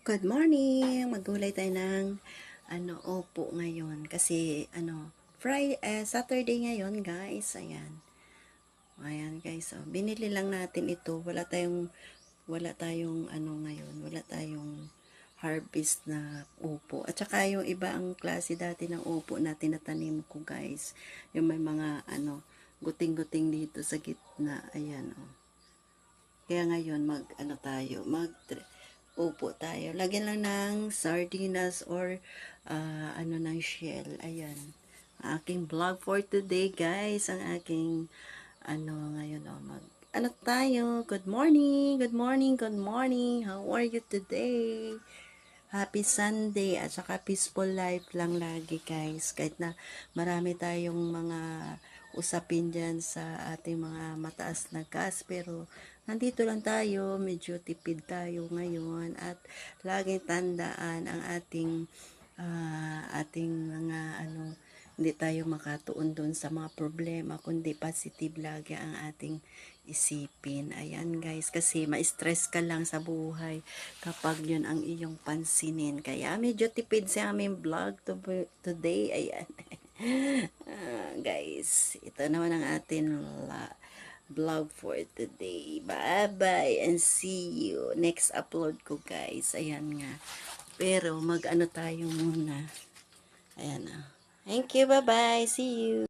Good morning! Maggulay tayo ng opo ngayon kasi Saturday ngayon guys. Ayan. Ayan guys. So, binili lang natin ito. Wala tayong ngayon. Wala tayong harvest na upo. At saka yung iba ang klase dati ng upo na tinatanim ko guys. Yung may mga guting-guting dito sa gitna. Ayan oh. Kaya ngayon upo tayo. Lagyan lang ng sardinas or ng shell. Ayan. Aking vlog for today, guys. Ang aking ngayon tayo. Good morning. Good morning. Good morning. How are you today? Happy Sunday at saka peaceful life lang lagi, guys. Kahit na marami tayong mga usapin dyan sa ating mga mataas na gas, pero nandito lang tayo, medyo tipid tayo ngayon at laging tandaan ang ating mga hindi tayo makatuon doon sa mga problema, kundi positive lagi ang ating isipin. Ayan guys, kasi ma-stress ka lang sa buhay kapag yun ang iyong pansinin. Kaya medyo tipid sa aming vlog today. Ayan. Guys, ito naman ang ating vlog for today. Bye-bye and see you next upload ko guys. Ayan nga. Pero tayo muna. Ayan na. Thank you. Bye-bye. See you.